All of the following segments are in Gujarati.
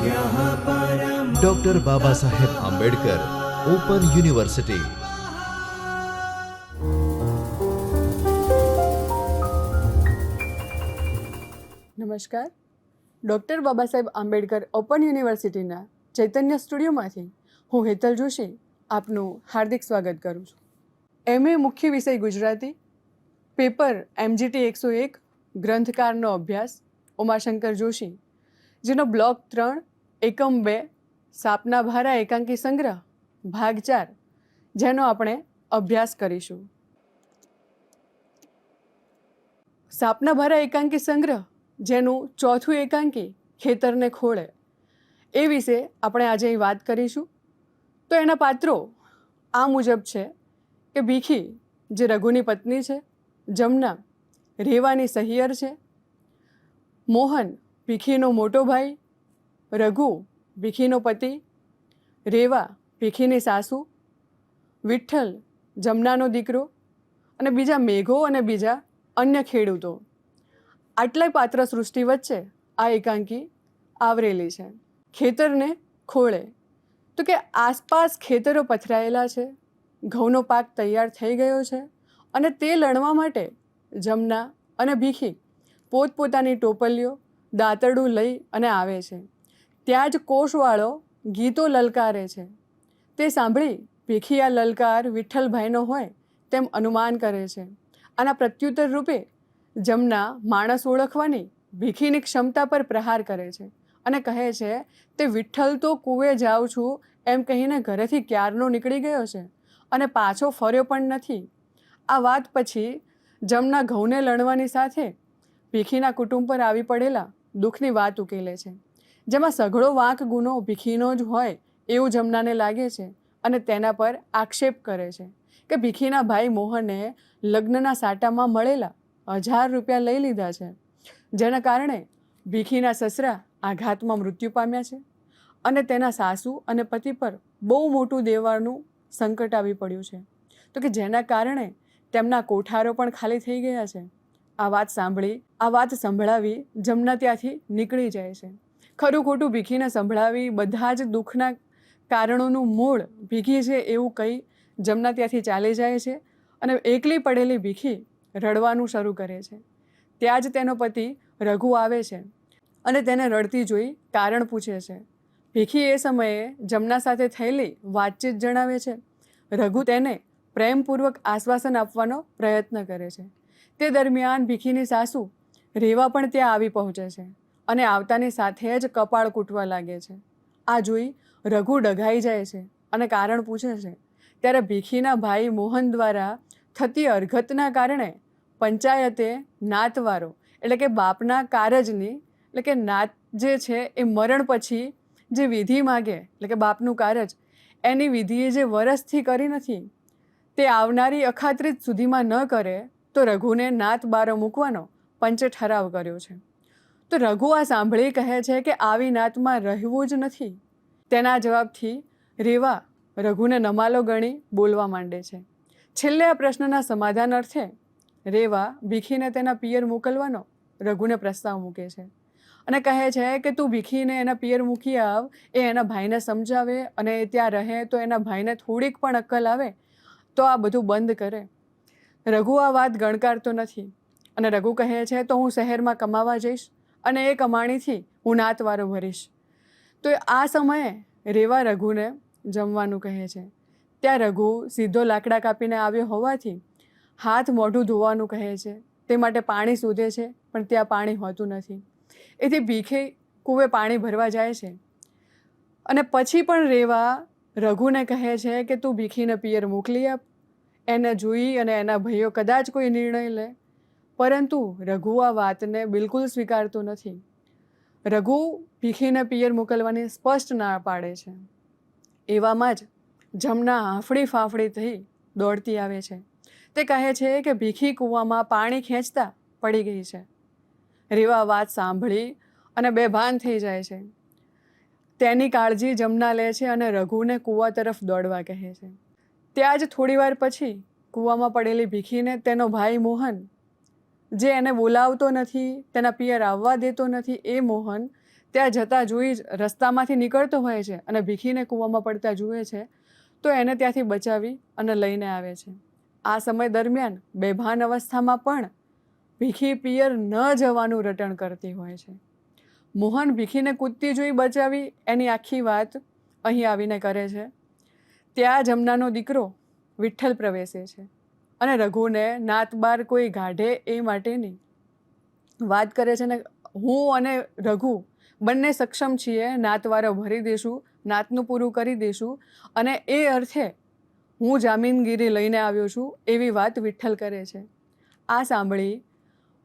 Doctor Baba Saheb Ambedkar open university. નમસ્કાર. ડૉક્ટર બાબા સાહેબ આંબેડકર ઓપન યુનિવર્સિટીના ચૈતન્ય સ્ટુડિયોમાંથી હું હેતલ જોશી આપનું હાર્દિક સ્વાગત કરું છું. MA મુખ્ય વિષય ગુજરાતી, પેપર MGT 101, ગ્રંથકારનો અભ્યાસ, ઉમાશંકર જોશી, જેનો બ્લોક 3, એકમ 2, સાપના ભારા એકાંકી સંગ્રહ, ભાગ 4, જેનો આપણે અભ્યાસ કરીશું. સાપના ભારા એકાંકી સંગ્રહ, જેનું ચોથું એકાંકી ખેતરને ખોળે, એ વિશે આપણે આજે અહીં વાત કરીશું. તો એના પાત્રો આ મુજબ છે કે ભીખી, જે રઘુની પત્ની છે, જમના રેવાની સહિયર છે, મોહન ભીખીનો મોટો ભાઈ, રઘુ ભીખીનો પતિ, રેવા ભીખીની સાસુ, વિઠ્ઠલ જમનાનો દીકરો અને બીજા મેઘો અને બીજા અન્ય ખેડૂતો. આટલાય પાત્ર સૃષ્ટિ વચ્ચે આ એકાંકી આવરેલી છે. ખેતરને ખોળે, તો કે આસપાસ ખેતરો પથરાયેલા છે, ઘઉંનો પાક તૈયાર થઈ ગયો છે અને તે લણવા માટે જમના અને ભીખી પોતપોતાની ટોપલીઓ, દાંતરડું લઈ અને આવે છે. ત્યાં જ કોષવાળો ગીતો લલકારે છે. તે સાંભળી ભીખી આ લલકાર વિઠ્ઠલભાઈનો હોય તેમ અનુમાન કરે છે. આના પ્રત્યુત્તર રૂપે જમના માણસ ઓળખવાની ભીખીની ક્ષમતા પર પ્રહાર કરે છે અને કહે છે, તે વિઠ્ઠલ તો કૂવે જાઉં છું એમ કહીને ઘરેથી ક્યારનો નીકળી ગયો છે અને પાછો ફર્યો પણ નથી. આ વાત પછી જમના ઘઉંને લણવાની સાથે ભીખીના કુટુંબ પર આવી પડેલા દુઃખની વાત ઉકેલે છે, જેમાં સઘળો વાંક ગુનો ભીખીનો જ હોય એવું જમનાને લાગે છે અને તેના પર આક્ષેપ કરે છે કે ભીખીના ભાઈ મોહને લગ્નના સાટામાં મળેલા 1000 રૂપિયા લઈ લીધા છે, જેના કારણે ભીખીના સસરા આઘાતમાં મૃત્યુ પામ્યા છે અને તેના સાસુ અને પતિ પર બહુ મોટું દેવાનું સંકટ આવી પડ્યું છે, તો કે જેના કારણે તેમના કોઠારો પણ ખાલી થઈ ગયા છે. આ વાત સંભળાવી જમના ત્યાંથી નીકળી જાય છે. ખરું ખોટું ભીખીને સંભળાવી બધા જ દુઃખના કારણોનું મૂળ ભીખી છે એવું કહી જમના ત્યાંથી ચાલી જાય છે અને એકલી પડેલી ભીખી રડવાનું શરૂ કરે છે. ત્યાં જ તેનો પતિ રઘુ આવે છે અને તેને રડતી જોઈ કારણ પૂછે છે. ભીખી એ સમયે જમના સાથે થયેલી વાતચીત જણાવે છે. રઘુ તેને પ્રેમપૂર્વક આશ્વાસન આપવાનો પ્રયત્ન કરે છે. તે દરમિયાન ભીખીની સાસુ રેવા પણ ત્યાં આવી પહોંચે છે અને આવતાની સાથે જ કપાળ કૂટવા લાગે છે. આ જોઈ રઘુ ડઘાઈ જાય છે અને કારણ પૂછે છે. ત્યારે ભીખીના ભાઈ મોહન દ્વારા થતી અરઘતના કારણે પંચાયતે નાતવારો એટલે કે બાપના કારજની એટલે કે નાત જે છે એ મરણ પછી જે વિધિ માગે એટલે કે બાપનું કારજ, એની વિધિએ જે વરસથી કરી નથી તે આવનારી અખાત્રીજ સુધીમાં ન કરે તો રઘુને નાત બારો મૂકવાનો પંચે ઠરાવ કર્યો છે. તો રઘુ આ સાંભળી કહે છે કે આવી નાતમાં રહેવું જ નથી. તેના જવાબથી રેવા રઘુને નમાલો ગણી બોલવા માંડે છે. છેલ્લે આ પ્રશ્નના સમાધાન અર્થે રેવા ભીખીને તેના પિયર મોકલવાનો રઘુને પ્રસ્તાવ મૂકે છે અને કહે છે કે તું ભીખીને એના પિયર મૂકી આવ, એ એના ભાઈને સમજાવે અને ત્યાં રહે તો એના ભાઈને થોડીક પણ અક્કલ આવે તો આ બધું બંધ કરે. રઘુ આ વાત ગણકારતો નથી અને રઘુ કહે છે, તો હું શહેરમાં કમાવા જઈશ અને એ કમાણીથી હું નાતવારો ભરીશ. તો આ સમયે રેવા રઘુને જમવાનું કહે છે. ત્યાં રઘુ સીધો લાકડા કાપીને આવ્યો હોવાથી હાથ મોઢું ધોવાનું કહે છે. તે માટે પાણી શોધે છે પણ ત્યાં પાણી હોતું નથી. એથી ભીખી કૂવે પાણી ભરવા જાય છે અને પછી પણ રેવા રઘુને કહે છે કે તું ભીખીને પિયર મોકલી આપ. એને જોઈ અને એના ભાઈઓ કદાચ કોઈ નિર્ણય લે, પરંતુ રઘુ આ વાતને બિલકુલ સ્વીકારતો નથી. રઘુ ભીખીને પિયર મોકલવાની સ્પષ્ટ ના પાડે છે. એવામાં જ જમના હાંફળી ફાંફળી થઈ દોડતી આવે છે. તે કહે છે કે ભીખી કૂવામાં પાણી ખેંચતા પડી ગઈ છે. રેવા વાત સાંભળી અને બેભાન થઈ જાય છે. તેની કાળજી જમના લે છે અને રઘુને કૂવા તરફ દોડવા કહે છે. ત્યાં જ થોડીવાર પછી કૂવામાં પડેલી ભીખીને તેનો ભાઈ મોહન, જે એને બોલાવતો નથી, તેના પિયર આવવા દેતો નથી, એ મોહન ત્યાં જતાં જોઈ જ રસ્તામાંથી નીકળતો હોય છે અને ભીખીને કૂવામાં પડતા જુએ છે તો એને ત્યાંથી બચાવી અને લઈને આવે છે. આ સમય દરમિયાન બેભાન અવસ્થામાં પણ ભીખી પિયર ન જવાનું રટણ કરતી હોય છે. મોહન ભીખીને કૂદતી જોઈ બચાવી એની આખી વાત અહીં આવીને કરે છે. ત્યાં જમનાનો દીકરો વિઠ્ઠલ પ્રવેશે છે અને રઘુને નાત બાર કોઈ ગાઢે એ માટેની વાત કરે છે ને હું અને રઘુ બંને સક્ષમ છીએ, નાતવારો ભરી દઈશું, નાતનું પૂરું કરી દઈશું અને એ અર્થે હું જામીનગીરી લઈને આવ્યો છું એવી વાત વિઠ્ઠલ કરે છે. આ સાંભળી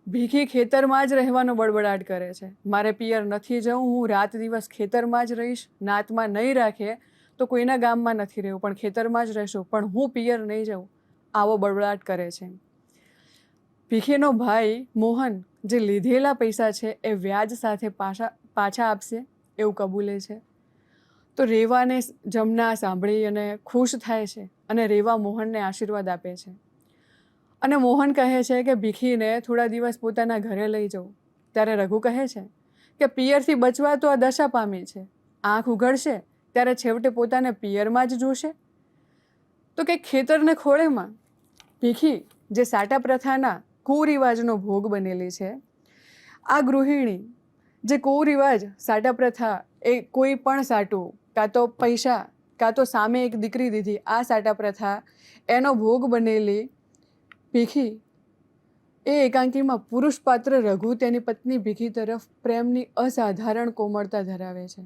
ભીખી ખેતરમાં જ રહેવાનો બડબડાટ કરે છે. મારે પિયર નથી જવું, હું રાત દિવસ ખેતરમાં જ રહીશ, નાતમાં નહીં રાખે તો કોઈના ગામમાં નથી રહેવું પણ ખેતરમાં જ રહેશું, પણ હું પિયર નહીં જાઉં, આવો બડબડાટ કરે છે. ભીખીનો ભાઈ મોહન જે લીધેલા પૈસા છે એ વ્યાજ સાથે પાછા આપશે એવું કબૂલે છે. તો રેવાને જમના સાંભળી અને ખુશ થાય છે અને રેવા મોહનને આશીર્વાદ આપે છે. અને મોહન કહે છે કે ભીખીને થોડા દિવસ પોતાના ઘરે લઈ જવું. ત્યારે રઘુ કહે છે કે પિયરથી બચવા તો આ દશા પામી છે, આંખ ઉઘડશે ત્યારે છેવટે પોતાને પિયરમાં જ જોશે. તો કે ખેતરને ખોળેમાં ભીખી જે સાટા પ્રથાના કુરિવાજનો ભોગ બનેલી છે, આ ગૃહિણી જે કુરિવાજ સાટા પ્રથા એ કોઈ પણ સાટું કાં તો પૈસા કાં તો સામે એક દીકરી દીધી, આ સાટા પ્રથા એનો ભોગ બનેલી ભીખી એ એકાંકીમાં પુરુષ પાત્ર રઘુ તેની પત્ની ભીખી તરફ પ્રેમની અસાધારણ કોમળતા ધરાવે છે.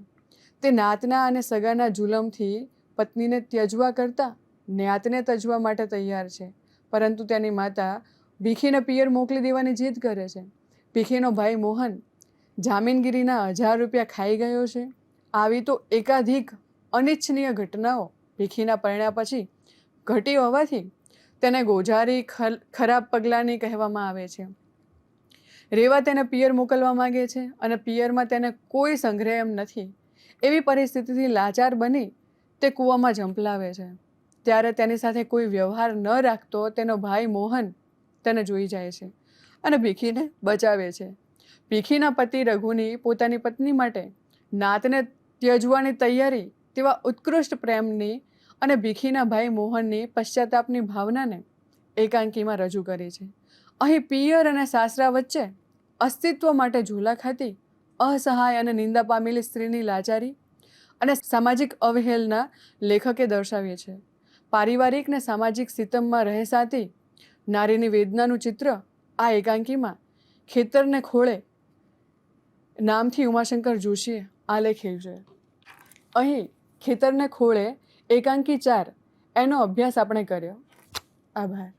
તે નાતના અને સગાના જુલમથી પત્નીને ત્યજવા કરતાં ન્યાતને તજવા માટે તૈયાર છે, પરંતુ તેની માતા ભીખીને પિયર મોકલી દેવાની જીદ કરે છે. ભીખીનો ભાઈ મોહન જામીનગીરીના 1000 રૂપિયા ખાઈ ગયો છે. આવી તો એકાધિક અનિચ્છનીય ઘટનાઓ ભીખીના પરણ્યા પછી ઘટી હોવાથી તેને ગોજારી ખરાબ પગલાંની કહેવામાં આવે છે. રેવા તેને પિયર મોકલવા માગે છે અને પિયરમાં તેને કોઈ સંગ્રહ એમ નથી. એવી પરિસ્થિતિથી લાચાર બની તે કૂવામાં ઝંપલાવે છે. ત્યારે તેની સાથે કોઈ વ્યવહાર ન રાખતો તેનો ભાઈ મોહન તેને જોઈ જાય છે અને ભીખીને બચાવે છે. ભીખીના પતિ રઘુની પોતાની પત્ની માટે નાતને ત્યજવાની તૈયારી તેવા ઉત્કૃષ્ટ પ્રેમની અને ભીખીના ભાઈ મોહનની પશ્ચાતાપની ભાવનાને એકાંકીમાં રજૂ કરી છે. અહીં પિયર અને સાસરા વચ્ચે અસ્તિત્વ માટે ઝૂલા ખાતી અસહાય અને નિંદા પામેલી સ્ત્રીની લાચારી અને સામાજિક અવહેલના લેખકે દર્શાવી છે. પારિવારિક ને સામાજિક સિતમમાં રહેસાતી નારીની વેદનાનું ચિત્ર આ એકાંકીમાં ખેતરને ખોળે નામથી ઉમાશંકર જોશીએ આલેખ્યું છે. અહીં ખેતરને ખોળે એકાંકી 4 એનો અભ્યાસ આપણે કર્યો. આભાર.